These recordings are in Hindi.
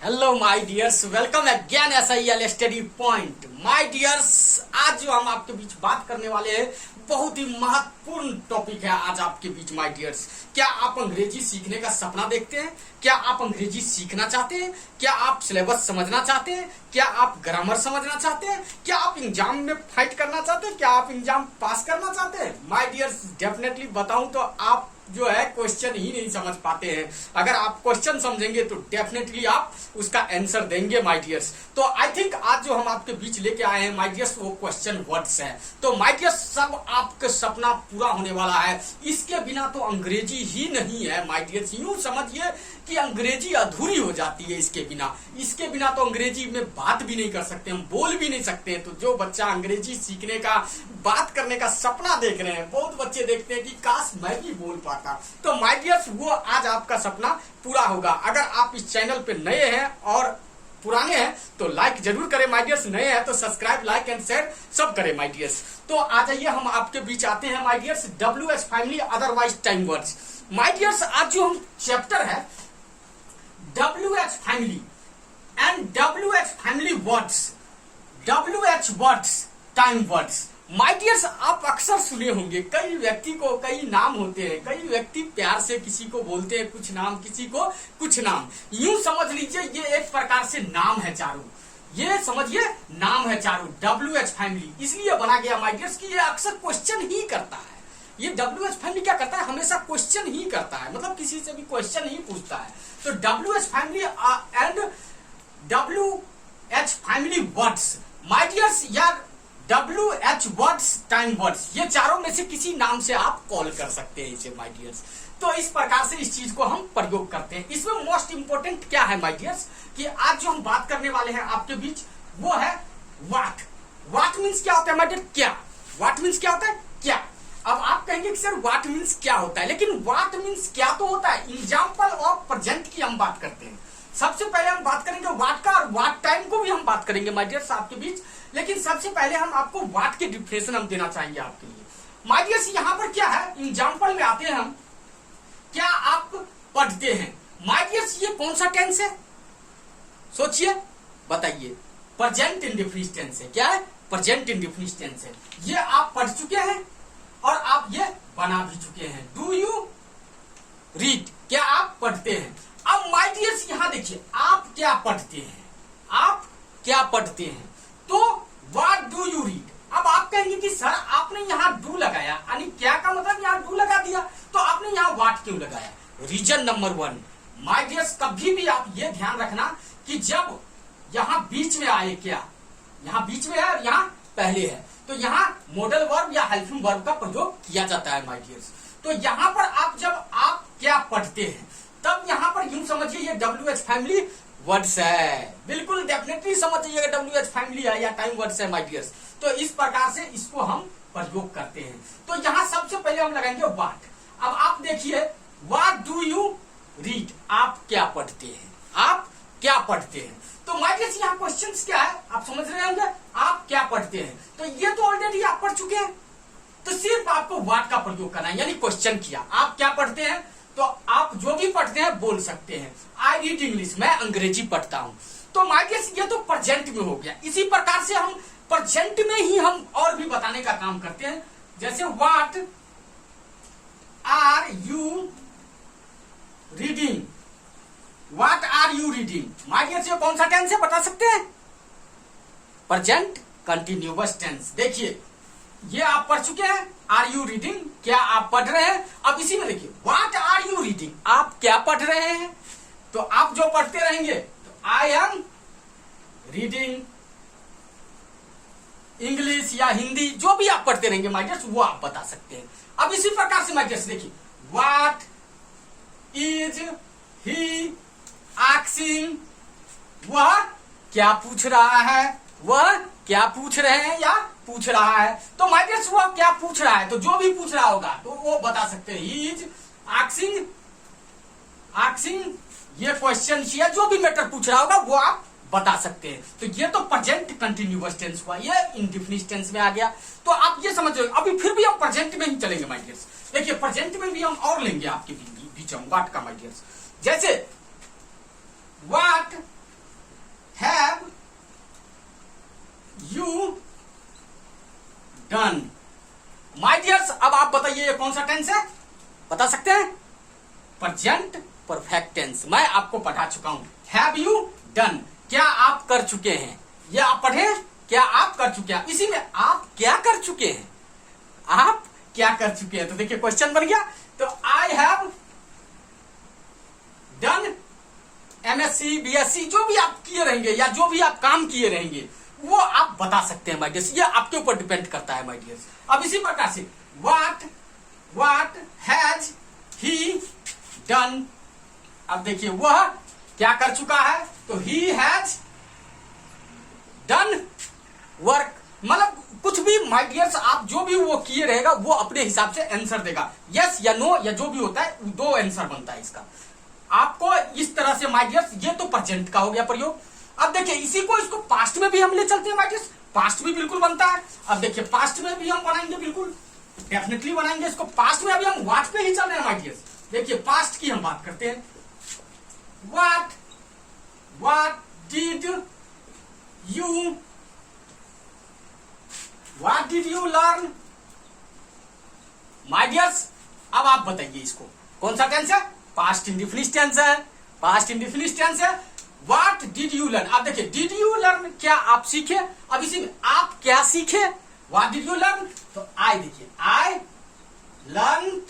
Hello my dears, welcome again SIL study point. My dears, आज जो हम आपके बीच बात करने वाले हैं बहुत ही महत्वपूर्ण टॉपिक है आज आपके बीच। माय डियर्स, क्या आप अंग्रेजी सीखने का सपना देखते हैं? क्या आप अंग्रेजी सीखना चाहते हैं? क्या आप सिलेबस समझना चाहते हैं? क्या आप ग्रामर समझना चाहते हैं? क्या आप एग्जाम में फाइट करना चाहते हैं? क्या आप एग्जाम पास करना चाहते हैं? माय डियर्स, डेफिनेटली बताऊं तो आप जो है क्वेश्चन ही नहीं समझ पाते हैं। अगर आप क्वेश्चन समझेंगे तो डेफिनेटली आप उसका आंसर देंगे माय डियर्स। तो आई थिंक आज जो हम आपके बीच लेके आए हैं माय डियर्स, वो क्वेश्चन वर्ड्स है। तो माय डियर्स, सब आपका सपना पूरा होने वाला है। इसके बिना तो अंग्रेजी ही नहीं है माय डियर्स। यूं समझिए कि अंग्रेजी अधूरी हो जाती है इसके बिना। इसके बिना तो अंग्रेजी में बात भी नहीं कर सकते, हम बोल भी नहीं सकते हैं। तो जो बच्चा अंग्रेजी सीखने का, बात करने का सपना देख रहे हैं, बहुत बच्चे देखते हैं कि काश मैं भी बोल पाता, तो माय डियर्स वो आज आपका सपना पूरा होगा। अगर आप इस चैनल पे नए हैं और पुराने हैं तो लाइक जरूर करें माय डियर्स, नए हैं तो सब्सक्राइब, लाइक एंड शेयर सब करें माय डियर्स। तो आ जाइए हम आपके बीच आते हैं my dears, WH family otherwise time words. My dears, आज जो हम चैप्टर है WH family and WH family words, WH words time words. My dears, आप अक्सर सुने होंगे कई व्यक्ति को कई नाम होते हैं, कई व्यक्ति प्यार से किसी को बोलते हैं कुछ नाम, किसी को कुछ नाम। यूं समझ लीजिए ये एक प्रकार से नाम है चारों, ये समझिए नाम है चारों। WH फैमिली इसलिए बना गया माय डियर्स कि ये अक्सर क्वेश्चन ही करता है। ये WH फैमिली क्या करता है, हमेशा क्वेश्चन ही करता है, मतलब किसी से भी क्वेश्चन ही पूछता है। तो WH family and WH family words my dears, यार WH वर्ड्स टाइम वर्ड्स, ये चारों में से किसी नाम से आप कॉल कर सकते हैं इसे माय डियर्स। तो इस प्रकार से इस चीज को हम प्रयोग करते हैं। इसमें मोस्ट इंपोर्टेंट क्या है माय डियर्स कि आज जो हम बात करने वाले हैं आपके बीच वो है व्हाट। व्हाट मीन्स क्या होता है माय डियर? क्या। व्हाट मीन्स क्या होता है? क्या। अब आप कहेंगे कि सर व्हाट मीन्स क्या होता है, लेकिन व्हाट मीन्स क्या तो होता है। एग्जाम्पल ऑफ प्रेजेंट की हम बात करते हैं। सबसे पहले हम बात करेंगे व्हाट का, और व्हाट टाइम को भी हम बात करेंगे माय डियर्स आपके बीच। लेकिन सबसे पहले हम आपको व्हाट के डिफिनेशन हम देना चाहेंगे आपके लिए माय डियर्स। यहाँ पर क्या है, एग्जाम्पल में आते हैं हम, क्या आप पढ़ते हैं? माय डियर्स, ये कौन सा टेंस है? सोचिए, बताइए। प्रेजेंट इंडेफिनिट टेंस है। क्या है? प्रेजेंट इंडेफिनिट टेंस है। ये आप पढ़ चुके हैं और आप ये बना भी चुके हैं। Do you read? क्या आप पढ़ते हैं? अब माय डियर्स यहाँ देखिए, आप क्या पढ़ते हैं? आप क्या पढ़ते हैं? तो व्हाट डू यू रीड। अब आप कहेंगे कि सर आपने यहाँ डू लगाया, यानी क्या का मतलब यहाँ डू लगा दिया, तो आपने यहाँ व्हाट क्यों लगाया? रीजन नंबर 1 माय डियर्स, कभी भी आप ये ध्यान रखना कि जब यहाँ बीच में आए, क्या यहाँ बीच में है और यहाँ पहले है, तो यहाँ मॉडल वर्ब या हेल्पिंग वर्ब का प्रयोग किया जाता है माय डियर्स। तो यहाँ पर आप जब आप क्या पढ़ते हैं, तब यहाँ पर यूं समझिए ये WH फैमिली वर्ड्स है। बिल्कुल डेफिनेटली समझिएगा WH फैमिली है या टाइम वर्ड्स है माय डियर्स। तो इस प्रकार से इसको हम प्रयोग करते हैं। तो यहाँ सबसे पहले हम लगाएंगे व्हाट। अब आप देखिए, व्हाट डू यू रीड, आप क्या पढ़ते हैं? आप क्या पढ़ते हैं? तो माय डियर्स, यहाँ क्वेश्चन क्या है आप समझ रहे होंगे, आप क्या पढ़ते हैं। तो ये तो ऑलरेडी आप पढ़ चुके हैं, तो सिर्फ आपको व्हाट का प्रयोग करना है, यानी क्वेश्चन किया आप क्या पढ़ते हैं, तो आप जो भी पढ़ते हैं बोल सकते हैं। आई रीड इंग्लिश, मैं अंग्रेजी पढ़ता हूं। तो माय डियर्स, ये तो प्रेजेंट में हो गया। इसी प्रकार से हम प्रेजेंट में ही हम और भी बताने का काम करते हैं, जैसे what are you reading. What are you reading my dears, ये कौन सा टेंस है बता सकते हैं? Present continuous tense. देखिए ये आप पढ़ चुके हैं, आर यू रीडिंग, क्या आप पढ़ रहे हैं। अब इसी में देखिए व्हाट आर यू रीडिंग, आप क्या पढ़ रहे हैं। तो आप जो पढ़ते रहेंगे, तो आई एम रीडिंग इंग्लिश या हिंदी, जो भी आप पढ़ते रहेंगे माय डियर्स, वो आप बता सकते हैं। अब इसी प्रकार से माय डियर्स देखिए, व्हाट इज ही आस्किंग, वह क्या पूछ रहा है, वह क्या पूछ रहे हैं या पूछ रहा है। तो माय डियर्स, वह क्या पूछ रहा है, तो जो भी पूछ रहा होगा तो वो बता सकते हैं। ही इज आस्किंग, आस्किंग ये क्वेश्चन या जो भी मैटर पूछ रहा होगा वो आप बता सकते हैं। तो ये तो प्रेजेंट कंटिन्यूअस टेंस हुआ, ये इंडेफिनिट टेंस में आ गया। तो आप ये समझ रहे हो। अभी फिर भी हम प्रेजेंट में ही चलेंगे माय डियर्स। देखिए प्रेजेंट में भी हम और लेंगे आपके बीच में व्हाट का माय डियर्स। जैसे व्हाट टेंस है बता सकते हैं? Present perfect tense. मैं आपको पढ़ा चुका हूं। हैव यू डन, क्या आप कर चुके हैं? ये आप पढ़े, क्या आप कर चुके हैं? इसी में आप क्या कर चुके हैं, आप क्या कर चुके हैं। तो देखिए क्वेश्चन बन गया। तो I have done MSc BSc, जो भी आप किए रहेंगे या जो भी आप काम किए रहेंगे वो आप बता सकते हैं माय डियर्स। ये आपके ऊपर डिपेंड करता है माय डियर्स। अब इसी प्रकार से व्हाट हैज ही डन, अब देखिए वह क्या कर चुका है, तो ही हैज डन वर्क। मतलब कुछ भी माय डियर्स आप जो भी वो किए रहेगा वो अपने हिसाब से आंसर देगा, यस या नो या जो भी होता है, दो आंसर बनता है इसका। आपको इस तरह से माय डियर्स, ये तो प्रेजेंट का हो गया प्रयोग। अब देखिए इसी को इसको पास्ट में भी हम ले चलते हैं माय डियर्स, पास्ट भी बिल्कुल बनता है। अब देखिए पास्ट में भी हम बनाएंगे, बिल्कुल डेफिनेटली बनाएंगे इसको। पास्ट में अभी हम व्हाट पे ही चल रहे हैं माय डियर्स। देखिए पास्ट की हम बात करते हैं। What did you learn my dears. अब आप बताइए इसको कौन सा टेंस है? पास्ट इंडेफिनिट टेंस है, पास्ट इंडेफिनिट टेंस है। व्हाट डिड यू लर्न, अब देखिए डिड यू लर्न, क्या आप सीखे। अब इसी में आप क्या सीखे, व्हाट डिड यू लर्न, तो आई, देखिए आई लर्न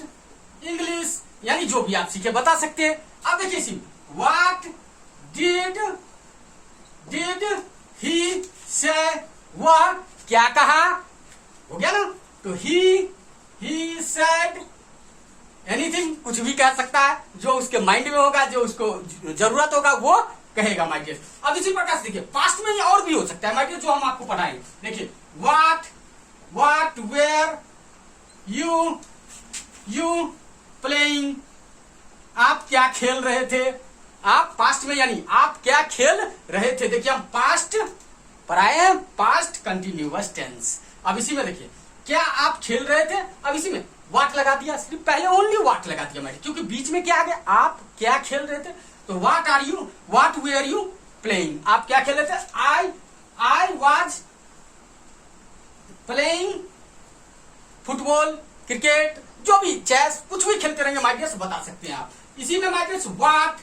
इंग्लिश, यानी जो भी आप सीखे बता सकते हैं। अब देखिए इसी में व्हाट डिड ही से, वह क्या कहा, हो गया ना। तो ही सेड एनीथिंग, कुछ भी कह सकता है, जो उसके माइंड में होगा, जो उसको जरूरत होगा वो कहेगा माय डियर। अब इसी प्रकार से देखिए पास्ट में और भी हो सकता है माय डियर, जो हम आपको पढ़ाएंगे। देखिए व्हाट वेयर यू प्लेइंग, आप क्या खेल रहे थे। आप पास्ट में यानी आप क्या खेल रहे थे। देखिए हम पास्ट पढ़ाए हैं, पास्ट कंटिन्यूअस टेंस। अब इसी में देखिए क्या आप खेल रहे थे, अब इसी में व्हाट लगा दिया, सिर्फ पहले ओनली व्हाट लगा दिया मैंने, क्योंकि बीच में क्या आ गया, आप क्या खेल रहे थे। तो व्हाट वेयर यू प्लेइंग, आप क्या खेल रहे थे। I was playing football, cricket, जो भी चेस, कुछ भी खेलते रहेंगे माय डियर्स, बता सकते हैं आप। इसी में my dears what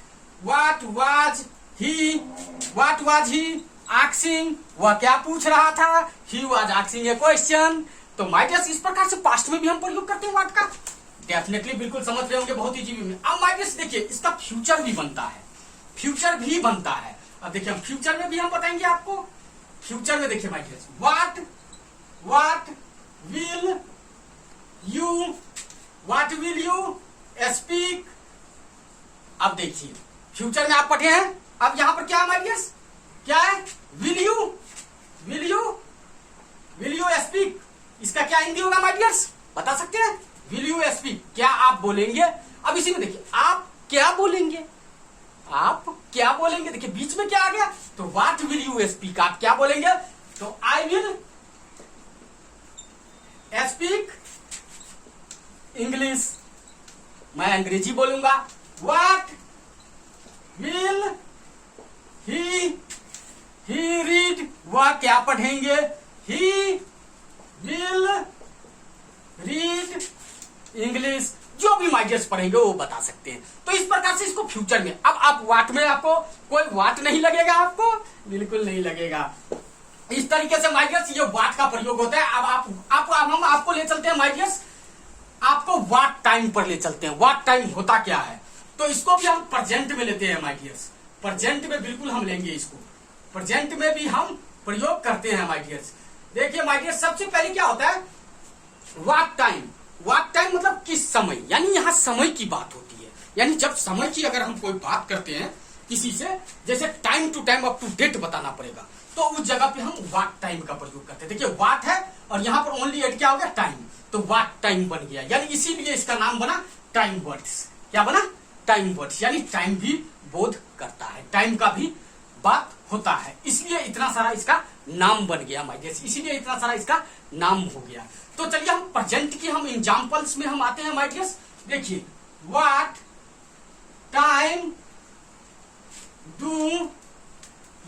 was he asking, वह क्या पूछ रहा था। He was asking A question. तो माय डियर्स इस प्रकार से पास्ट में भी हम प्रयोग करते हैं व्हाट का। डेफिनेटली बिल्कुल समझ रहे होंगे, बहुत इजी में। अब माय डियर्स देखिए इसका फ्यूचर भी बनता है, फ्यूचर भी बनता है। अब देखिए हम फ्यूचर में भी हम बताएंगे आपको। फ्यूचर में देखिए my dears what will you speak. अब देखिए फ्यूचर में आप पढ़े हैं, अब यहां पर क्या है माय डियर्स, क्या है, विल यू स्पीक। इसका क्या हिंदी होगा माय डियर्स, बता सकते हैं। विल यू स्पीक, क्या आप बोलेंगे। अब इसी में देखिए आप क्या बोलेंगे, आप क्या बोलेंगे। देखिए बीच में क्या आ गया, तो व्हाट विल यू स्पीक, आप क्या बोलेंगे। तो आई विल स्पीक इंग्लिश, मैं अंग्रेजी बोलूंगा। व्हाट विल ही रीड, वह क्या पढ़ेंगे। ही विल रीड इंग्लिश, जो भी माय डियर्स पढ़ेंगे वो बता सकते हैं। तो इस प्रकार से इसको फ्यूचर में। अब आप व्हाट में आपको कोई व्हाट नहीं लगेगा, आपको बिल्कुल नहीं लगेगा। इस तरीके से माय डियर्स ये व्हाट का प्रयोग होता है। अब हम आपको ले चलते हैं माय डियर्स, आपको व्हाट टाइम पर ले चलते हैं। व्हाट टाइम होता क्या है, तो इसको भी हम प्रेजेंट में लेते हैं माय डियर्स। प्रेजेंट में बिल्कुल हम लेंगे इसको, प्रेजेंट में भी हम प्रयोग करते हैं माय डियर्स। देखिए माय डियर्स सबसे पहले क्या होता है, व्हाट टाइम। व्हाट टाइम मतलब किस समय, यानी यहाँ समय की बात होती है। यानी जब समय की अगर हम कोई बात करते हैं किसी से, जैसे time to time up to date बताना पड़ेगा, तो उस जगह पे हम व्हाट टाइम का प्रयोग करते हैं। देखिए व्हाट है और यहाँ पर ओनली एड क्या हो गया, टाइम, तो व्हाट टाइम बन गया। यानी इसीलिए इसका नाम बना टाइम वर्ड्स। क्या बना, टाइम वर्ड्स। यानी टाइम भी बोध करता है, टाइम का भी बात होता है, इसलिए इतना सारा इसका नाम बन गया माय डियर्स, इसीलिए इतना सारा इसका नाम हो गया। तो चलिए हम प्रेजेंट की हम एग्जांपल्स में हम आते हैं माय डियर्स। देखिए what time do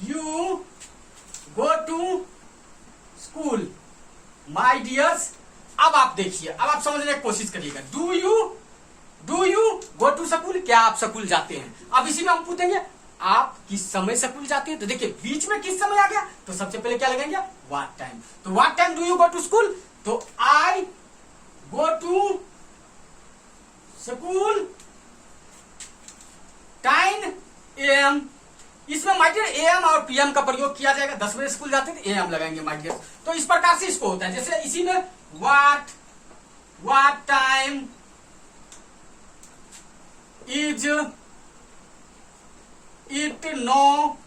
you go to school. My dears अब आप आप देखिए, अब आप समझने की कोशिश करिएगा। Do you go to school, क्या आप स्कूल जाते हैं? अब इसी में हम पूछेंगे आप किस समय स्कूल जाते हैं, तो देखिए बीच में किस समय आ गया, तो सबसे पहले क्या लगाएंगे, व्हाट टाइम। तो what time do you go to school, तो I go to school 10 AM। इसमें माय डियर AM और PM का प्रयोग किया जाएगा। 10 बजे स्कूल जाते हैं AM लगाएंगे माय डियर। तो इस प्रकार से इसको होता है, जैसे इसी में what time is it now,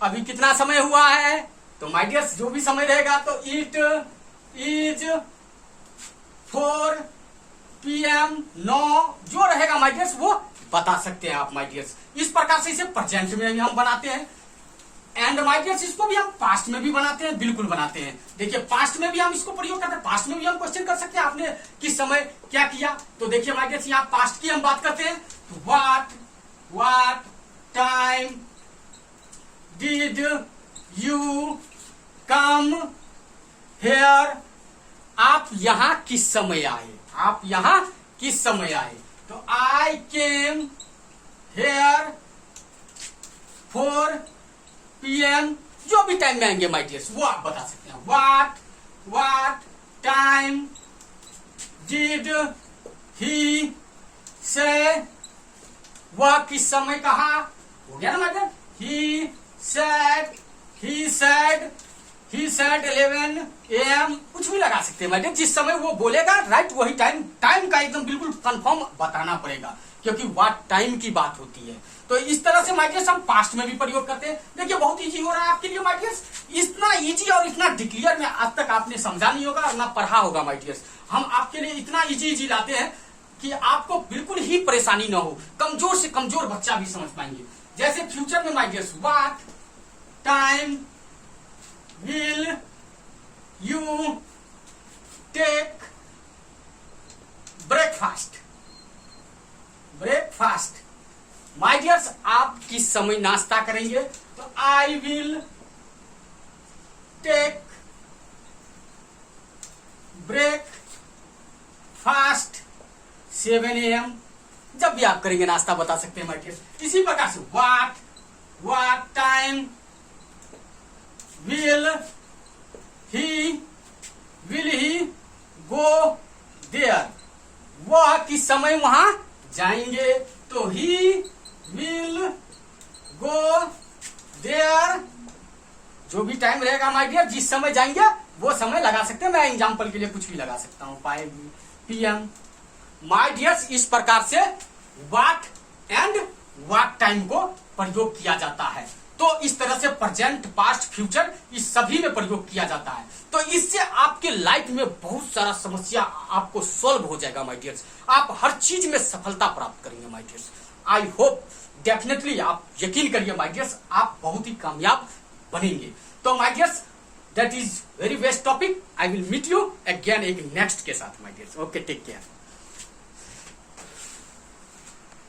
अभी कितना समय हुआ है, तो माय डियर जो भी समय रहेगा तो इट इज 4 PM नो, जो रहेगा माय डियर्स वो बता सकते हैं आप माय डियर्स। इस प्रकार से इसे प्रेजेंट में भी हम बनाते हैं, एंड माय डियर्स इसको भी हम पास्ट में भी बनाते हैं, बिल्कुल बनाते हैं। देखिए पास्ट में भी हम इसको प्रयोग करते हैं, पास्ट में भी हम क्वेश्चन कर सकते हैं आपने किस समय क्या किया। तो देखिए माय डियर्स यहाँ पास्ट की हम बात करते हैं, तो what time did you come here, आप यहां किस समय आए, आप यहां किस समय आए, तो आई केम हेयर 4 PM, जो भी टाइम में आएंगे माय डियर्स वो आप बता सकते हैं। व्हाट टाइम डिड ही से, वह किस समय कहा, हो गया ना my dear. He said 11 AM, कुछ भी लगा सकते हैं माय डियर, जिस समय वो बोलेगा राइट वही टाइम का एकदम बिल्कुल कंफर्म बताना पड़ेगा, क्योंकि व्हाट टाइम की बात होती है। तो इस तरह से माय डियर्स हम पास्ट में भी प्रयोग करते हैं। देखिए बहुत इजी हो रहा है आपके लिए माय डियर्स, इतना इजी और इतना डिक्लियर में आज तक आपने समझा नहीं होगा और ना पढ़ा होगा माय डियर्स। हम आपके लिए इतना इजी लाते हैं कि आपको बिल्कुल ही परेशानी ना हो, कमजोर से कमजोर बच्चा भी समझ पाएंगे। जैसे फ्यूचर में my dears, what time will you take breakfast, my dears आप किस समय नाश्ता करेंगे, तो I will take breakfast 7 AM, जब भी आप करेंगे नाश्ता बता सकते हैं माय डियर्स। इसी प्रकार से what time will he go there, वह किस समय वहां जाएंगे, तो ही विल गो देयर, जो भी टाइम रहेगा माय डियर, जिस समय जाएंगे वो समय लगा सकते हैं। मैं एग्जांपल के लिए कुछ भी लगा सकता हूँ, 5 PM माय डियर्स। इस प्रकार से व्हाट एंड व्हाट टाइम को प्रयोग किया जाता है। तो इस तरह से प्रेजेंट, पास्ट, फ्यूचर इस सभी में प्रयोग किया जाता है। तो इससे आपके लाइफ में बहुत सारा समस्या आपको सॉल्व हो जाएगा माय डियर्स, आप हर चीज में सफलता प्राप्त करेंगे my dears. I hope definitely आप यकीन करिए माय डियर्स, आप बहुत ही कामयाब बनेंगे। तो my dears that is very best topic. I will meet you again एक नेक्स्ट के साथ my dears. Okay, take care.